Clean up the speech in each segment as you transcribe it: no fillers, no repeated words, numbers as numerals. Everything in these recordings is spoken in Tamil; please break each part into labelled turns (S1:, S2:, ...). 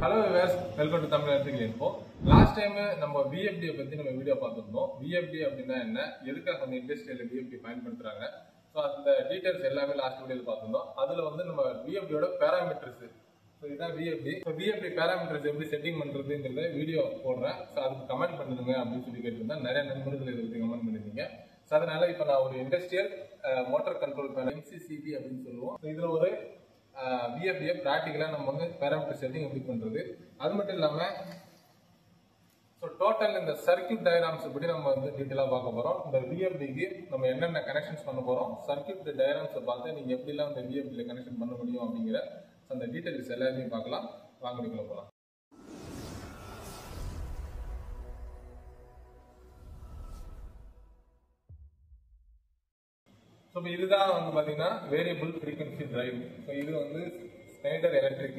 S1: Hello viewers, welcome to Tamil Electrical Info. Last time நம்ம VFD பத்தி நம்ம வீடியோ பார்த்திருந்தோம். VFD அப்படினா என்ன, எதுக்காக அந்த இண்டஸ்ட்ரியல்ல VFD பயன்படுத்துறாங்க. சோ அந்த டீடைல்ஸ் எல்லாமே லாஸ்ட் வீடியோல பார்த்திருந்தோம். அதுல வந்து நம்ம VFD யோட பாராமீட்டர்ஸ். சோ இதான் VFD. சோ VFD பாராமீட்டர்ஸ் எப்படி செட்டிங் பண்றதுங்கறத வீடியோ போடுறேன். சோ அதுக்கு கமெண்ட் பண்ணுங்க அப்படி சொல்லி கேட்டிருந்தா நிறைய நண்பர்கள் இதுக்கு கமெண்ட் பண்ணிருக்கீங்க. சோ அதனால இப்போ நான் ஒரு industrial motor control panel MCCB அப்படினு சொல்லுவோம். இதுல ஒரு VFD பிராக்டிகலா நம்ம வந்து பாராமீட்டர் செட்டிங் எப்படி பண்றது, அது மட்டும் இல்லாம டோட்டல் இந்த சர்க்யூட் டயகிராம்ஸ் பத்தி நம்ம வந்து டீடைலா பார்க்க போறோம். இந்த VFDக்கு நம்ம என்னென்ன கனெக்ஷன்ஸ் பண்ண போறோம், சர்க்யூட் டயகிராம்ஸ் பார்த்து நீங்க எப்படி எல்லாம் இந்த VFD ல கனெக்ஷன் பண்ண முடியும் அப்படிங்கிற அந்த டீடைல்ஸ் எல்லாத்தையும் பார்க்கலாம். வாங்க வீடியோக்குள்ள போலாம். ஸோ இதுதான் வந்து பார்த்தீங்கன்னா வேரியபிள் ஃப்ரீக்வன்சி டிரைவ். ஸோ இது வந்து ஸ்னைடர் எலக்ட்ரிக்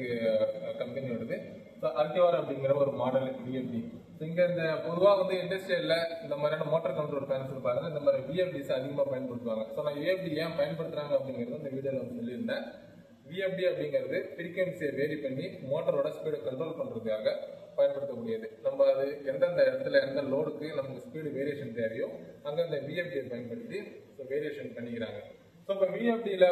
S1: கம்பெனியோடது. ஸோ அல்டிவார் அப்படிங்கிற ஒரு மாடல் VFD. ஸோ இங்கே இந்த பொதுவாக வந்து இண்டஸ்ட்ரியலில் இந்த மாதிரியான மோட்டார் கண்ட்ரோல் பேனல்ஸ் பாருங்க, இந்த மாதிரி VFDs அதிகமாக பயன்படுத்துவாங்க. ஸோ நான் VFD ஏன் பயன்படுத்துறாங்க அப்படிங்கிறது இந்த வீடியோவில் வந்து சொல்லியிருந்தேன். VFD அப்படிங்கிறது ஃப்ரீக்வன்சியை வேரி பண்ணி மோட்டரோட ஸ்பீடை கண்ட்ரோல் பண்ணுறதுக்காக பயன்படுத்தக்கூடியது. நம்ம அது எந்தெந்த இடத்துல எந்த லோடுக்கு நமக்கு ஸ்பீடு வேரியேஷன் தேவையோ அங்கே அந்த VFDயை பயன்படுத்தி வேரியேஷன் பண்ணிக்கிறாங்க. ஸோ இப்போ VFDல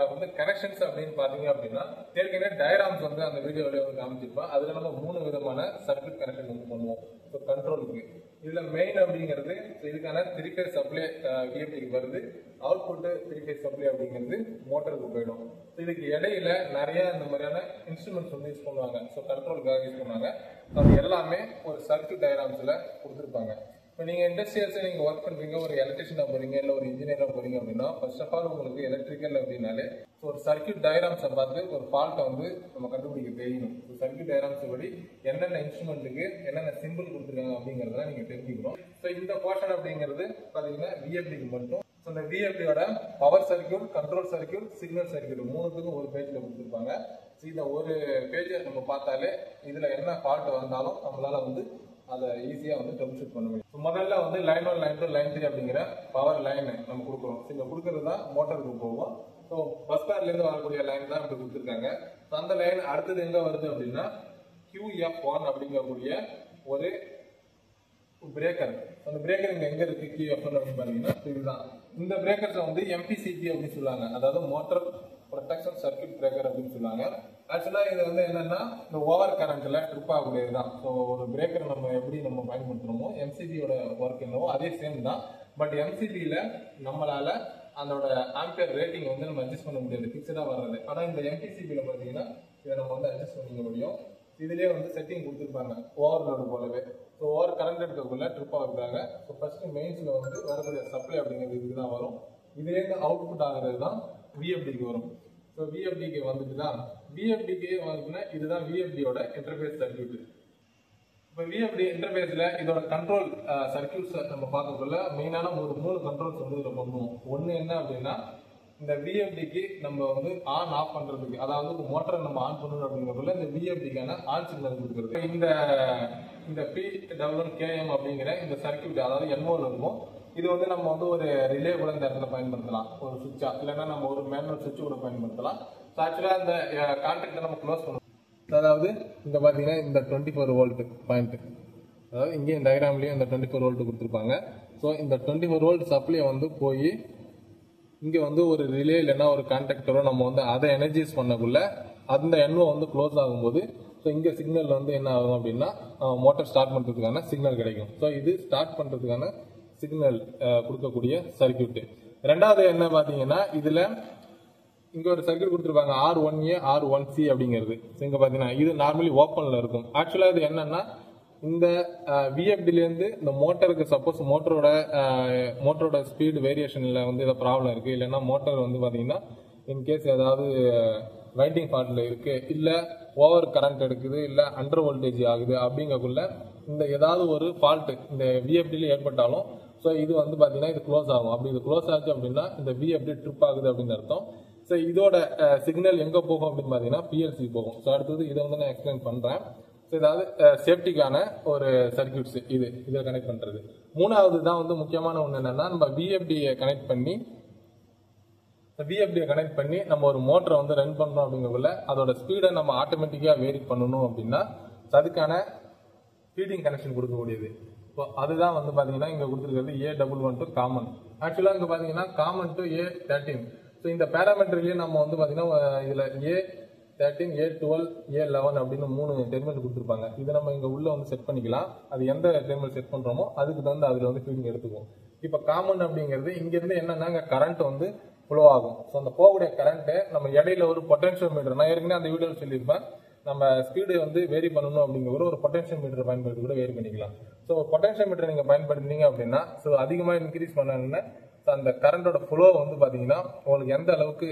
S1: வந்து கனெக்ஷன்ஸ் அப்படின்னு பார்த்தீங்க அப்படின்னா ஏற்கனவே டயகிராம்ஸ் வந்து அந்த வீடியோவில் வந்து காமிச்சிருப்போம். அதில் நம்ம 3 விதமான சர்க்யூட் கனெக்ஷன் வந்து பண்ணுவோம். ஸோ கண்ட்ரோலுக்கு இதில் மெயின் அப்படிங்கிறது இதுக்கான 3 phase சப்ளை VFDக்கு வருது. அவுட்புட் 3 phase சப்ளை அப்படிங்கிறது மோட்டருக்கு போயிடும். ஸோ இதுக்கு இடையில நிறைய இந்த மாதிரியான இன்ஸ்ட்ருமெண்ட்ஸ் வந்து யூஸ் பண்ணுவாங்க. ஸோ கண்ட்ரோலுக்காக யூஸ் பண்ணுவாங்க. அது எல்லாமே ஒரு சர்க்யூட் டயகிராம்ஸில் கொடுத்துருப்பாங்க. இப்போ நீங்கள் இண்டஸ்ட்ரியல்ஸை நீங்கள் ஒர்க் பண்ணுறீங்க, ஒரு எலக்ட்ரிஷியனாக போகிறீங்க இல்லை ஒரு இன்ஜினியராக போகிறீங்க அப்படின்னா ஃபர்ஸ்ட் ஆஃப் ஆல் உங்களுக்கு எலக்ட்ரிக்கல் அப்படின்னாலே ஒரு சர்க்யூட் டயகிராம்ஸை பார்த்து ஒரு ஃபால்ட்டை வந்து நம்ம கண்டுபிடிக்க தெரியணும். ஸோ சர்க்யூட் டயகிராம்ஸ் படி என்னென்ன இன்ஸ்ட்ருமெண்ட்டுக்கு என்னென்ன சிம்பிள் கொடுத்துருக்காங்க அப்படிங்கிறத நீங்கள் தெரிஞ்சுக்கணும். ஸோ இந்த போர்ஷன் அப்படிங்கிறது பார்த்தீங்கன்னா VFDக்கு மட்டும். ஸோ இந்த VFDயோட power circuit, control circuit, signal circuit 3த்துக்கும் ஒரு பேஜில் கொடுத்துருப்பாங்க. ஸோ இந்த ஒரு பேஜை நம்ம பார்த்தாலே இதில் என்ன ஃபால்ட் வந்தாலும் நம்மளால வந்து அதை ஈஸியாக வந்து ட்ரபிள் ஷூட் பண்ண முடியும். ஸோ முதல்ல வந்து லைன் 1, லைன் 2, லைன் 3 அப்படிங்கிற பவர் லைன் நம்ம கொடுக்குறோம். ஸோ இங்கே கொடுக்கறது தான் மோட்டருக்கு போவோம். ஸோ பஸ் பேர்லேருந்து வரக்கூடிய லைன் தான் இப்படி கொடுத்துருக்காங்க. ஸோ அந்த லைன் அடுத்தது எங்கே வருது அப்படின்னா QF1 அப்படிங்கக்கூடிய ஒரு பிரேக்கர். அந்த பிரேக்கர் இங்கே எங்கே இருக்குது QF1 அப்படின்னு பார்த்தீங்கன்னா இதுதான். இந்த பிரேக்கர்ஸை வந்து MPCB அப்படின்னு சொல்லுவாங்க, அதாவது மோட்டர் ப்ரொடெக்ஷன் சர்க்யூட் பிரேக்கர் அப்படின்னு சொல்லுவாங்க. ஆக்சுவலாக இது வந்து என்னன்னா இந்த ஓவர் கரண்ட்ல ட்ரிப் ஆகக்கூடியது தான். ஸோ ஒரு பிரேக்கர் நம்ம எப்படி நம்ம பயன்படுத்துறோமோ MCBயோட ஒர்க் என்னவோ அதே சேம் தான். பட் MCBயில் நம்மளால அதோட ஆம்பியர் ரேட்டிங் வந்து நம்ம அட்ஜஸ்ட் பண்ண முடியாது, ஃபிக்ஸடாக வர்றது. ஆனால் இந்த MPCBயில் பார்த்தீங்கன்னா இதை நம்ம வந்து அட்ஜஸ்ட் பண்ணிக்க முடியும். இதுலேயே வந்து செட்டிங் கொடுத்துருப்பாங்க ஓவர்லோடு போலவே. ஸோ ஓவர் கரண்ட் எடுக்கக்குள்ள ட்ரிப் ஆகுறாங்க. ஸோ ஃபர்ஸ்ட் மெயின்ஸில் வந்து வரக்கூடிய சப்ளை அப்படிங்கிறது இதுக்கு தான் வரும். இதுலேருந்து அவுட்புட் ஆகிறது தான் VFDக்கு வரும். ஸோ VFDக்கு வந்துட்டு தான் VFDக்கு வந்துட்டுன்னா இதுதான் VFDயோட இன்டர்ஃபேஸ் சர்க்யூட். இப்போ VFD இன்டர்ஃபேஸில் இதோட கண்ட்ரோல் சர்க்யூட்ஸ் நம்ம பார்க்கக்குள்ள மெயினான ஒரு 3 கண்ட்ரோல்ஸ் வந்து இதில் பண்ணுவோம். ஒன்று என்ன அப்படின்னா இந்த VFDக்கு நம்ம வந்து ஆன் ஆஃப் பண்ணுறதுக்கு, அதாவது மோட்டரை நம்ம ஆன் பண்ணணும் அப்படிங்கிறதுல இந்த VFDக்கான ஆன் சிக்னல் கொடுக்குறது. இந்த PWM அப்படிங்கிற இந்த சர்க்யூட் அதாவது NOல இருக்கும். இது வந்து நம்ம வந்து ஒரு ரிலே கூட இந்த இடத்துல பயன்படுத்தலாம், ஒரு சுவிட்சா இல்லைன்னா நம்ம ஒரு மேனுவல் சுவிட்ச் கூட பயன்படுத்தலாம். ஸோ ஆக்சுவலாக இந்த கான்டாக்டை நம்ம க்ளோஸ் பண்ணுவோம். அதாவது இங்கே பார்த்தீங்கன்னா இந்த 24 வோல்ட் பாயிண்ட், அதாவது இங்கே இந்த டயக்ராம்லேயும் இந்த 24 வோல்ட் கொடுத்துருப்பாங்க. ஸோ இந்த 24 வோல்ட் சப்ளை வந்து போய் இங்கே வந்து ஒரு ரிலே இல்லைன்னா ஒரு கான்டாக்டரோ நம்ம வந்து அதை எனர்ஜைஸ் பண்ணக்குள்ள அந்த NO வந்து க்ளோஸ் ஆகும்போது ஸோ இங்கே சிக்னல் வந்து என்ன ஆகும் அப்படின்னா மோட்டார் ஸ்டார்ட் பண்ணுறதுக்கான சிக்னல் கிடைக்கும். ஸோ இது ஸ்டார்ட் பண்ணுறதுக்கான சிக்னல் கொடுக்கக்கூடிய சர்க்யூட். ரெண்டாவது என்ன பார்த்தீங்கன்னா இதில் இங்கே ஒரு சர்க்யூட் கொடுத்துருப்பாங்க R1A R1C அப்படிங்கிறது. இங்கே பார்த்தீங்கன்னா இது நார்மலி ஓப்பனில் இருக்கும். ஆக்சுவலாக இது என்னன்னா இந்த VFDலேருந்து இந்த மோட்டருக்கு சப்போஸ் மோட்டரோட ஸ்பீடு வேரியேஷனில் வந்து ஏதாவது ப்ராப்ளம் இருக்குது, இல்லைன்னா மோட்டர் வந்து பார்த்தீங்கன்னா இன்கேஸ் ஏதாவது வைண்டிங் ஃபால்ட்டில் இருக்குது, இல்லை ஓவர் கரண்ட் எடுக்குது, இல்லை அண்டர் வோல்டேஜ் ஆகுது அப்படிங்கக்குள்ள இந்த ஏதாவது ஒரு ஃபால்ட்டு இந்த VFDல ஏற்பட்டாலும் ஸோ இது வந்து பார்த்தீங்கன்னா இது க்ளோஸ் ஆகும். அப்படி இது க்ளோஸ் ஆச்சு அப்படின்னா இந்த VFD ட்ரிப் ஆகுது அப்படின்னு அர்த்தம். ஸோ இதோட சிக்னல் எங்கே போகும் அப்படின்னு பார்த்தீங்கன்னா PLC போகும். ஸோ அடுத்தது இதை வந்து நான் எக்ஸ்பிளைன் பண்ணுறேன். ஸோ ஏதாவது சேஃப்டிக்கான ஒரு சர்க்யூட்ஸ் இதை கனெக்ட் பண்ணுறது. மூணாவது தான் வந்து முக்கியமான ஒன்று என்னன்னா நம்ம VFDயை கனெக்ட் பண்ணி விஎஃப்டியை கனெக்ட் பண்ணி நம்ம ஒரு மோட்டரை வந்து ரன் பண்றோம் அப்படிங்கக்குள்ள அதோட ஸ்பீடை நம்ம ஆட்டோமேட்டிக்கா வேரி பண்ணணும் அப்படின்னா அதுக்கான ஃபீடிங் கனெக்ஷன் கொடுக்கக்கூடியது. இப்போ அதுதான் வந்து பாத்தீங்கன்னா இங்க கொடுத்துருக்கிறது A11 டு காமன். ஆக்சுவலா இங்க பாத்தீங்கன்னா காமன் டு A13. ஸோ இந்த பேராமீட்டர்லயே நம்ம வந்து பாத்தீங்கன்னா இதுல A13, A12, A11 அப்படின்னு 3 டெர்மினல் கொடுத்துருப்பாங்க. இதை நம்ம இங்க உள்ள வந்து செட் பண்ணிக்கலாம். அது எந்த டெர்மினல் செட் பண்றோமோ அதுக்கு வந்து அதுல வந்து ஃபீடிங் எடுத்துக்கும். இப்ப காமன் அப்படிங்கிறது இங்க இருந்து என்னன்னா கரண்ட் வந்து ஃப்ளோ ஆகும். ஸோ அந்த போகக்கூடிய கரண்ட் நம்ம இடையில ஒரு பொட்டன்ஷியல் மீட்டர், நான் ஏற்கனவே அந்த வீடியோவில் சொல்லியிருப்பேன், நம்ம ஸ்பீடு வந்து வேரி பண்ணணும் அப்படிங்கிற ஒரு பொட்டன்ஷியல் மீட்டர் பயன்படுத்தி கூட வேரி பண்ணிக்கலாம். ஸோ பொட்டன்ஷியல் மீட்டர் நீங்க பயன்படுத்தினீங்க அப்படின்னா ஸோ அதிகமா இன்க்ரீஸ் பண்ணணும்னா அந்த கரண்டோட ஃப்ளோ வந்து பாத்தீங்கன்னா உங்களுக்கு எந்த அளவுக்கு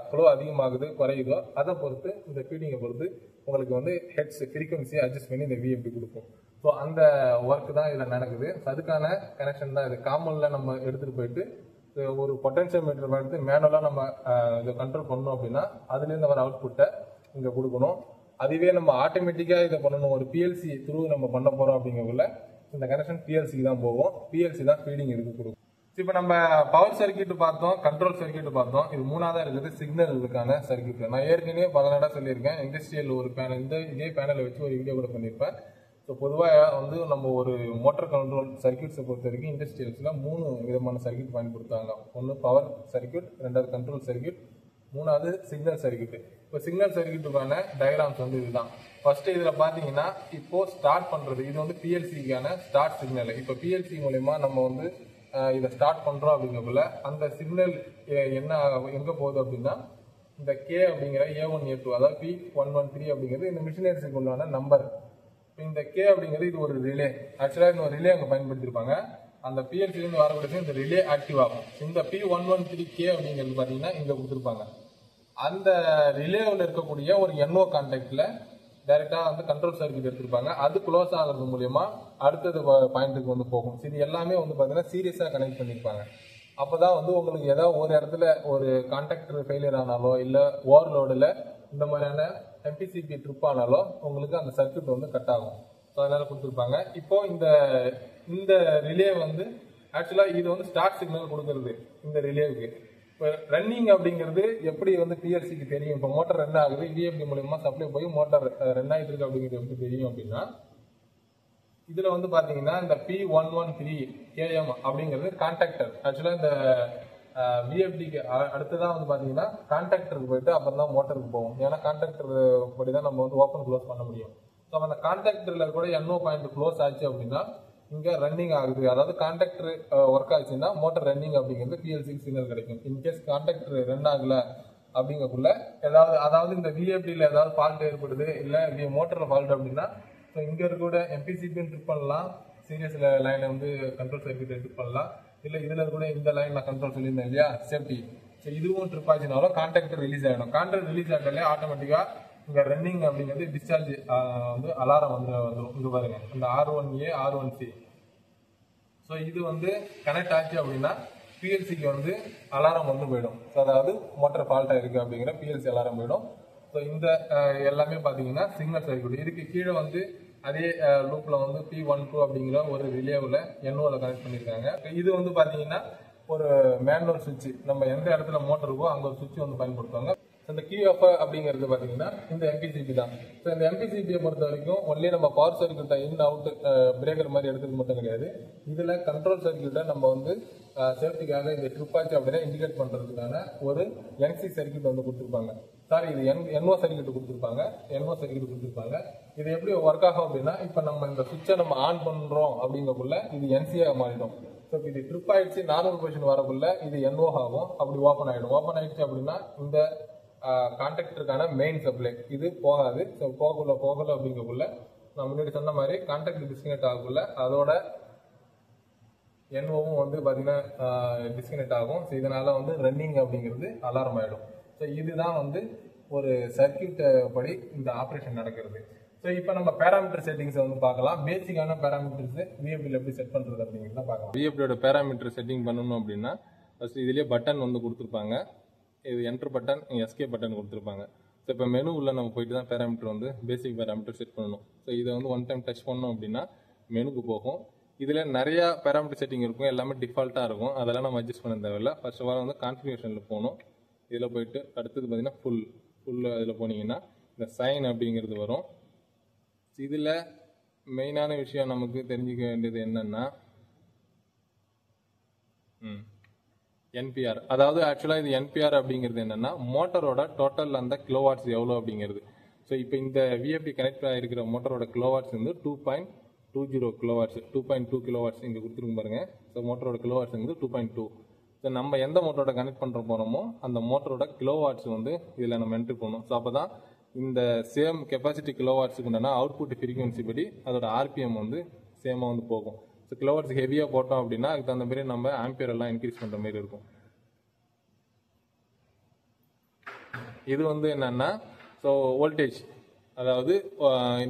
S1: ஃப்ளோ அதிகமாகுது குறையுதோ அதை பொறுத்து இந்த ஃபீடிங்கை பொறுத்து உங்களுக்கு வந்து ஹெட்ஸ் ஃப்ரீக்வன்சியை அட்ஜஸ்ட் பண்ணி இந்த விஎஃப்டி கொடுக்கும். ஸோ அந்த ஒர்க் தான் இதில் நடக்குது. அதுக்கான கனெக்ஷன் தான் இது. காமன்ல நம்ம எடுத்துட்டு போயிட்டு ஒரு பொட்டன்ஷியல் மீட்டர் எடுத்து மேனுவலா நம்ம இதை கண்ட்ரோல் பண்ணோம் அப்படின்னா அதுலேருந்து வர அவுட்புட்டை இங்க கொடுக்கணும். அதுவே நம்ம ஆட்டோமேட்டிக்கா இதை பண்ணணும், ஒரு பிஎல்சி த்ரூ நம்ம பண்ண போறோம் அப்படிங்கக்குள்ள இந்த கனெக்ஷன் பிஎல்சிக்கு தான் போகும். பிஎல்சி தான் ஃபீடிங் இதுக்கு கொடுக்கும். இப்போ நம்ம பவர் சர்க்கியூட் பார்த்தோம், கண்ட்ரோல் சர்க்கியூட் பார்த்தோம். இது மூணாவதா இருக்குது சிக்னலுக்கான சர்க்கியூட். நான் ஏற்கனவே பல தடவை சொல்லியிருக்கேன், இண்டஸ்ட்ரியல் ஒரு பேனல் இதே பேனலை வச்சு ஒரு வீடியோ கூட பண்ணியிருப்பேன். ஸோ பொதுவாக வந்து நம்ம ஒரு மோட்டர் கண்ட்ரோல் சர்க்கியூட்ஸை பொறுத்த வரைக்கும் இண்டஸ்ட்ரியல்ஸ்ல 3 விதமான சர்க்கியூட் பயன்படுத்துவாங்க. ஒன்று பவர் சர்க்கியூட், ரெண்டாவது கண்ட்ரோல் சர்க்கியூட், மூணாவது சிக்னல் சர்க்கியூட். இப்போ சிக்னல் சர்க்கியூட்டுக்கான டயக்ராம்ஸ் வந்து இதுதான். ஃபர்ஸ்ட் இதுல பாத்தீங்கன்னா இப்போ ஸ்டார்ட் பண்றது இது வந்து பிஎல்சிக்கான ஸ்டார்ட் சிக்னல். இப்போ பிஎல்சி மூலயமா நம்ம வந்து இதை ஸ்டார்ட் பண்றோம் அப்படிங்கக்குள்ள அந்த சிக்னல் என்ன எங்க போகுது அப்படின்னா இந்த கே அப்படிங்கிற A1 A2 அதாவது P113 அப்படிங்கிறது இந்த மிஷினரிஸுக்கு உள்ளான நம்பர். இந்த கே அப்படிங்கிறது இது ஒரு ரிலே. ஆக்சுவலா இந்த ஒரு ரிலே அங்க பயன்படுத்திருப்பாங்க. அந்த பிஎல்சிலேருந்து வரக்கூடிய இந்த ரிலே ஆக்டிவ் ஆகும். இந்த P113K அப்படிங்கிறது பாத்தீங்கன்னா இங்க கொடுத்துருப்பாங்க. அந்த ரிலேவில் இருக்கக்கூடிய ஒரு NO கான்டாக்ட்ல டைரக்டா வந்து கண்ட்ரோல் சர்க்கியூட் எடுத்திருப்பாங்க. அது க்ளோஸ் ஆகிறது மூலியமா அடுத்தது பாயிண்ட்டுக்கு வந்து போகும். இது எல்லாமே வந்து பாத்தீங்கன்னா சீரியஸா கனெக்ட் பண்ணிருப்பாங்க. அப்பதான் வந்து உங்களுக்கு ஏதாவது ஒரு இடத்துல ஒரு கான்டாக்டர் ஃபெயிலியர் ஆனாலோ இல்ல ஓவர்லோடுல இந்த மாதிரியான எம்பிசிபி ட்ரிப் ஆனாலோ உங்களுக்கு அந்த சர்க்கியூட் வந்து கட் ஆகும். ஸோ அதனால கொடுத்துருப்பாங்க. இப்போ இந்த ரிலே வந்து ஆக்சுவலா இது வந்து ஸ்டார்ட் சிக்னல் கொடுக்கறது இந்த ரிலேவுக்கு. இப்போ ரன்னிங் அப்படிங்கிறது எப்படி வந்து பிஎல்சிக்கு தெரியும்? இப்போ மோட்டர் ரன் ஆகுது, விஎஃப்டி மூலமா சப்ளை போய் மோட்டர் ரன் ஆகிட்டு இருக்கு அப்படிங்கிறது எப்படி தெரியும் அப்படின்னா இதுல வந்து பாத்தீங்கன்னா இந்த P113KM அப்படிங்கிறது கான்டாக்டர். ஆக்சுவலா இந்த விஎஃப்டிக்கு அடுத்ததான் வந்து பாத்தீங்கன்னா கான்டாக்டருக்கு போயிட்டு அப்புறம் தான் மோட்டருக்கு போகும். ஏன்னா கான்டாக்டர் படிதான் நம்ம வந்து ஓப்பன் க்ளோஸ் பண்ண முடியும். ஸோ அந்த கான்டாக்டர்ல கூட NO பாயிண்ட் க்ளோஸ் ஆச்சு அப்படின்னா இங்க ரன்னிங் ஆகுது, அதாவது கான்டாக்டர் ஒர்க் ஆச்சுன்னா மோட்டர் ரன்னிங் அப்படிங்கிறது பிஎல்சி சிக்னல் கிடைக்கும். இன்கேஸ் கான்டாக்டர் ரன் ஆகல அப்படிங்கக்குள்ள அதாவது இந்த விஎஃப்டியில் ஏதாவது ஃபால்ட் ஏற்படுது இல்ல மோட்டர்ல ஃபால்ட் அப்படின்னா இங்க இருக்க எம்பிசிபியும் ட்ரிப் பண்ணலாம், சீரியஸ் லைனை வந்து கண்ட்ரோல் சர்க்கியூட் ட்ரிப் பண்ணலாம், இல்ல இதுல கூட இந்த லைன் நான் கண்ட்ரோல் சொல்லியிருந்தேன் இல்லையா சேஃப்டி. ஸோ இதுவும் ட்ரிப் ஆச்சுனாலும் கான்டாக்டர் ரிலீஸ் ஆகிடும். கான்டாக்ட் ரிலீஸ் ஆகிட்டாலே ஆட்டோமேட்டிக்கா இங்க ரன்னிங் அப்படிங்கிறது டிஸ்சார்ஜ் வந்து அலாரம் வந்துடும். இங்க பாருங்க இந்த R1A R1C. ஸோ இது வந்து கனெக்ட் ஆச்சு அப்படின்னா பிஎல்சிக்கு வந்து அலாரம் வந்து போயிடும். ஸோ அதாவது மோட்டர் ஃபால்ட் ஆயிருக்கு அப்படிங்கிற பிஎல்சி அலாரம் போயிடும். ஸோ இந்த எல்லாமே பாத்தீங்கன்னா சிக்னல் சர்க்கியூட். இதுக்கு கீழே வந்து அதே லூப்ல வந்து P12 அப்படிங்கிற ஒரு ரிலேவில் NOல கனெக்ட் பண்ணியிருக்காங்க. இது வந்து பாத்தீங்கன்னா ஒரு மேனுவல் சுவிட்ச், நம்ம எந்த இடத்துல மோட்டர் இருக்கோ அங்க ஒரு சுவிட்ச் வந்து பயன்படுத்துவாங்க. இந்த QF அப்படிங்கிறது பாத்தீங்கன்னா இந்த எம்பிசிபி தான். ஸோ இந்த எம்பிசிபியை பொறுத்த வரைக்கும் ஒன்லி நம்ம பவர் சர்க்கியூட்டை இன் அவுட் பிரேக்கர் மாதிரி எடுக்கிறது மட்டும் கிடையாது. இதுல கண்ட்ரோல் சர்க்கியூட்டை நம்ம வந்து சேஃப்டிக்காக இந்த ட்ரிப் ஆச்சு அப்படின்னா இண்டிகேட் பண்றதுக்கான ஒரு NC சர்க்கியூட் வந்து கொடுத்துருப்பாங்க. சாரி, இது NO சர்க்கியூட் கொடுத்துருப்பாங்க. NO சர்க்கியூட் கொடுத்துருப்பாங்க. இது எப்படி ஒர்க் ஆகும் அப்படின்னா இப்ப நம்ம இந்த சுவிட்சை நம்ம ஆன் பண்றோம் அப்படிங்கக்குள்ள இது NC-ஆ மாறிடும். ஸோ இது ட்ரிப் ஆயிடுச்சு நார்மல் பொசிஷன் வரக்குள்ள இது NO ஆகும், அப்படி ஓப்பன் ஆயிடும். ஓப்பன் ஆயிடுச்சு அப்படின்னா இந்த கான்டாக்டருக்கான மெயின் சப்ளை இது போகாது. ஸோ போகல அப்படிங்கக்குள்ள நான் முன்னாடி சொன்ன மாதிரி கான்டாக்ட் டிஸ்கனெக்ட் ஆகக்குள்ள அதோட NOவும் வந்து பாத்தீங்கன்னா டிஸ்கனெக்ட் ஆகும். ஸோ இதனால வந்து ரன்னிங் அப்படிங்கிறது அலாரம் ஆயிடும். ஸோ இதுதான் வந்து ஒரு சர்க்கியூட் படி இந்த ஆப்ரேஷன் நடக்கிறது. ஸோ இப்போ நம்ம பேராமீட்டர் செட்டிங்ஸ் வந்து பார்க்கலாம். பேசிக்கான பேராமீட்டர்ஸ் விஎஃப்டியில் எப்படி செட் பண்றது அப்படிங்கிறத பார்க்கலாம். விஎஃப்டியோட பேராமீட்டர் செட்டிங் பண்ணணும் அப்படின்னா ஃபர்ஸ்ட் இதுலேயே பட்டன் வந்து கொடுத்துருப்பாங்க. இது என்டர் பட்டன், எஸ்கே பட்டன் கொடுத்துருப்பாங்க. ஸோ இப்போ மெனு உள்ள நம்ம போயிட்டு தான் பேராமீட்டர் வந்து பேசிக் பேராமீட்டர் செட் பண்ணணும். ஸோ இதை வந்து ஒன் டைம் டச் பண்ணோம் அப்படின்னா மெனுக்கு போகும். இதுல நிறைய பேராமீட்டர் செட்டிங் இருக்கும், எல்லாமே டிஃபால்ட்டா இருக்கும். அதெல்லாம் நம்ம அட்ஜஸ்ட் பண்ண தேவையில்ல. ஃபர்ஸ்ட் ஆஃப் ஆல் வந்து கான்ஃபிகரேஷன்ல போகணும். இதில் போயிட்டு அடுத்தது பார்த்தீங்கன்னா ஃபுல் அதில் போனீங்கன்னா இந்த சைன் அப்படிங்கிறது வரும். இதில் மெயினான விஷயம் நமக்கு தெரிஞ்சுக்க வேண்டியது என்னன்னா என்பிஆர். அதாவது ஆக்சுவலாக இது என்பிஆர் அப்படிங்கிறது என்னன்னா மோட்டரோட டோட்டல் அந்த கிலோவாட்ஸ் எவ்வளோ அப்படிங்கிறது. ஸோ இப்போ இந்த விஎஃப்டி கனெக்ட் ஆகிருக்கிற மோட்டரோட கிலோவாட்ஸ் வந்து 2.20 கிலோவாட்ஸ், 2.2 கிலோவாட்ஸ் இங்கே கொடுத்துருங்க பாருங்க. ஸோ மோட்டரோட கிலோவாட்ஸ் வந்து 2.2. ஸோ நம்ம எந்த மோட்டரோட கனெக்ட் பண்ணுற போகிறோமோ அந்த மோட்டரோட கிலோவாட்ஸ் வந்து இதில் நம்ம என்ட்ரி பண்ணணும். ஸோ அப்போ தான் இந்த சேம் கெப்பாசிட்டி கிலோவாட்ஸுக்கு உண்டான அவுட்புட் ஃப்ரீக்வன்சி படி அதோட ஆர்பிஎம் வந்து சேமாக வந்து போகும். ஸோ கிலோவாட்ஸ் ஹெவியாக போட்டோம் அப்படின்னா அதுக்கு தகுந்த மாதிரி நம்ம ஆம்பியர் எல்லாம் இன்க்ரீஸ் பண்ணுற மாதிரி இருக்கும். இது வந்து என்னன்னா ஸோ வோல்டேஜ், அதாவது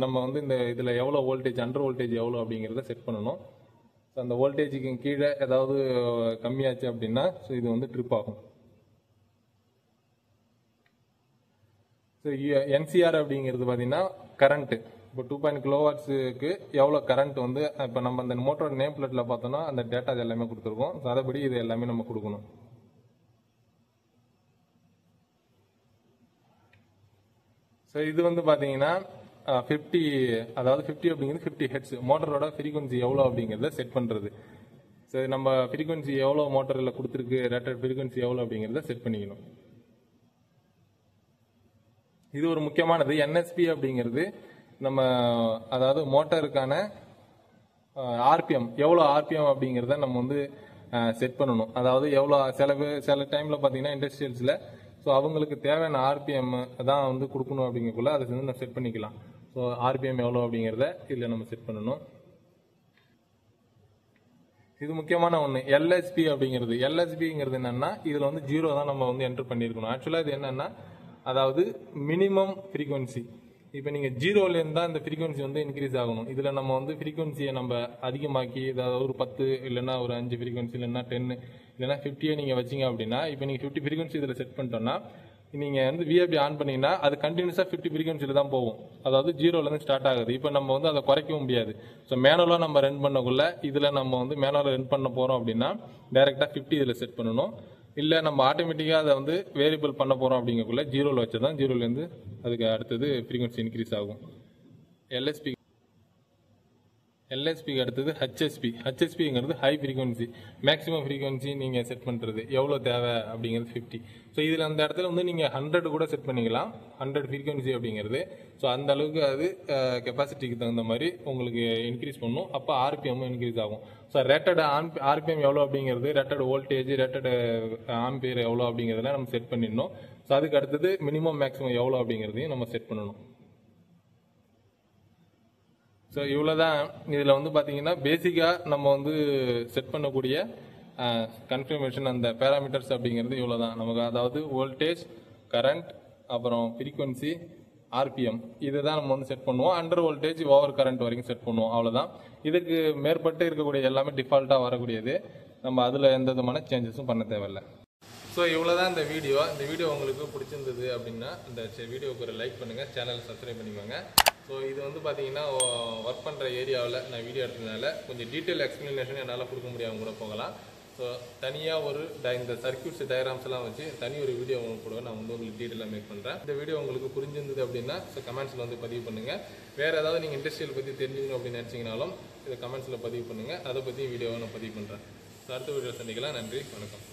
S1: நம்ம வந்து இந்த இதில் எவ்வளோ வோல்டேஜ், அண்டர் வோல்டேஜ் எவ்வளோ அப்படிங்கிறத செட் பண்ணணும். ஸோ அந்த வோல்டேஜுக்கு கீழே ஏதாவது கம்மியாச்சு அப்படின்னா ஸோ இது வந்து ட்ரிப் ஆகும். ஸோ என்சிஆர் அப்படிங்கிறது பார்த்தீங்கன்னா கரண்ட்டு. இப்போ 2.0 கிலோவாட்ஸுக்கு எவ்வளோ கரண்ட் வந்து இப்போ நம்ம அந்த மோட்டரோட நேம் பிளேட்டில் பார்த்தோம்னா அந்த டேட்டா இது எல்லாமே கொடுத்துருக்கோம். ஸோ அதைப்படி இது எல்லாமே நம்ம கொடுக்கணும். ஸோ இது வந்து பார்த்தீங்கன்னா 50, அதாவது 50 அப்படிங்கிறது 50 ஹெர்ட்ஸ் மோட்டரோட ஃப்ரீக்வன்சி எவ்வளோ அப்படிங்கிறத செட் பண்ணுறது. ஸோ நம்ம ஃப்ரீக்வன்சி எவ்வளோ மோட்டரில் கொடுத்துருக்கு, ரேட்டட் ஃப்ரீக்வன்சி எவ்வளோ அப்படிங்கிறத செட் பண்ணிக்கணும். இது ஒரு முக்கியமானது. என்எஸ்பி அப்படிங்கிறது நம்ம அதாவது மோட்டருக்கான ஆர்பிஎம் எவ்வளோ ஆர்பிஎம் அப்படிங்கிறத நம்ம வந்து செட் பண்ணணும். அதாவது எவ்வளோ சில டைமில் பார்த்தீங்கன்னா இண்டஸ்ட்ரியல்ஸில் ஸோ அவங்களுக்கு தேவையான ஆர்பிஎம் தான் வந்து கொடுக்கணும் அப்படிங்கக்குள்ள அதை வந்து நம்ம செட் பண்ணிக்கலாம். ஸோ ஆர்பிஎம் எவ்வளோ அப்படிங்கிறத இதில் நம்ம செட் பண்ணணும். இது முக்கியமான ஒன்று. எல்எஸ்பி அப்படிங்கிறது, எல்எஸ்பிங்கிறது என்னன்னா இதில் வந்து 0 தான் நம்ம வந்து என்டர் பண்ணியிருக்கணும். ஆக்சுவலாக இது என்னன்னா அதாவது மினிமம் ஃப்ரீக்வன்சி. இப்போ நீங்கள் 0லேருந்து தான் இந்த ஃப்ரீக்வன்சி வந்து இன்க்ரீஸ் ஆகணும். இதில் நம்ம வந்து ஃப்ரீக்வன்சியை நம்ம அதிகமாக்கி ஏதாவது ஒரு 10 இல்லைன்னா ஒரு 5 ஃப்ரீக்வன்சி இல்லைன்னா 10 இல்லைன்னா 50 நீங்கள் வச்சிங்க அப்படின்னா இப்போ நீங்கள் 50 ஃப்ரீக்வன்சி இதில் செட் பண்ணிட்டோம்னா நீங்கள் வந்து விஎஃப்டி ஆன் பண்ணிங்கன்னா அது கண்டினியூஸாக 50 ஃப்ரீக்வன்சியில் தான் போகும். அதாவது 0லேருந்து ஸ்டார்ட் ஆகுது. இப்போ நம்ம வந்து அதை குறைக்கவும் முடியாது. ஸோ மேனுவலாக நம்ம ரன் பண்ணக்குள்ள இதில் நம்ம வந்து மேனுவலாக ரன் பண்ண போகிறோம் அப்படின்னா டைரெக்டாக 50 இதில் செட் பண்ணணும். இல்லை நம்ம ஆட்டோமேட்டிக்காக அதை வந்து வேரியபிள் பண்ண போகிறோம் அப்படிங்கக்குள்ள 0ல் வச்சு தான் 0லேருந்து அதுக்கு அடுத்தது ஃப்ரீக்வன்சி இன்க்ரீஸ் ஆகும். எல்எஸ்பிக்கு அடுத்தது ஹெச்எஸ்பிங்கிறது ஹை ஃப்ரீக்வன்சி, மேக்ஸிமம் ஃப்ரீக்வன்சி நீங்கள் செட் பண்ணுறது எவ்வளோ தேவை அப்படிங்கிறது 50. ஸோ இதில் அந்த இடத்துல வந்து நீங்கள் 100 கூட செட் பண்ணிக்கலாம், 100 ஃப்ரீக்வன்சி அப்படிங்கிறது. ஸோ அந்த அளவுக்கு அது கெப்பாசிட்டிக்கு தகுந்த மாதிரி உங்களுக்கு இன்க்ரீஸ் பண்ணும். அப்போ ஆர்பிஎம்மும் இன்க்ரீஸ் ஆகும். ஸோ ரேட்டட் ஆர்பிஎம் எவ்வளோ அப்படிங்கிறது, ரேட்டட் வோல்டேஜ், ரேட்டட் ஆம்பியர் எவ்வளோ அப்படிங்கிறதெல்லாம் நம்ம செட் பண்ணிடணும். ஸோ அதுக்கு அடுத்தது மினிமம் மேக்ஸிமம் எவ்வளோ அப்படிங்கிறதையும் நம்ம செட் பண்ணணும். ஸோ இவ்வளோ தான். இதில் வந்து பார்த்தீங்கன்னா பேசிக்காக நம்ம வந்து செட் பண்ணக்கூடிய கன்ஃபர்மேஷன் அந்த பேராமீட்டர்ஸ் அப்படிங்கிறது இவ்வளோ தான் நமக்கு. அதாவது வோல்டேஜ், கரண்ட், அப்புறம் ஃப்ரீக்வன்சி, ஆர்பிஎம் இதை தான் நம்ம வந்து செட் பண்ணுவோம். அண்டர் வோல்டேஜ், ஓவர் கரண்ட் வரைக்கும் செட் பண்ணுவோம். அவ்வளோதான். இதுக்கு மேற்பட்டு இருக்கக்கூடிய எல்லாமே டிஃபால்ட்டாக வரக்கூடியது. நம்ம அதில் எந்த விதமான சேஞ்சஸும் பண்ண தேவையில்லை. ஸோ இவ்வளோ தான் இந்த வீடியோ உங்களுக்கு பிடிச்சிருந்தது அப்படின்னா இந்த வீடியோவுக்கு ஒரு லைக் பண்ணுங்கள், சேனலை சப்ஸ்கிரைப் பண்ணிக்கோங்க. ஸோ இது வந்து பார்த்தீங்கன்னா ஒர்க் பண்ணுற ஏரியாவில் நான் வீடியோ எடுத்ததுனால கொஞ்சம் டீட்டெயில் எக்ஸ்ப்ளனேஷன் என்னால் கொடுக்க முடியாமல் கூட போகலாம். ஸோ தனியாக ஒரு இந்த சர்க்யூட்ஸ் டயக்ராம்ஸ் எல்லாம் வச்சு தனி ஒரு வீடியோ உங்களுக்கு கூட நான் வந்து உங்களுக்கு டீட்டெயிலாக மேக் பண்ணுறேன். இந்த வீடியோ உங்களுக்கு புரிஞ்சிருந்தது அப்படின்னா ஸோ கமெண்ட்ஸில் வந்து பதிவு பண்ணுங்கள். வேறு ஏதாவது நீங்கள் இண்டஸ்ட்ரியல் பற்றி தெரிஞ்சுக்கணும் அப்படின்னு நினச்சிங்கனாலும் இதை கமெண்ட்ஸில் பதிவு பண்ணுங்கள். அதை பற்றி வீடியோவை நான் பதிவு பண்ணுறேன். ஸோ அடுத்த வீடியோ சந்திக்கலாம். நன்றி, வணக்கம்.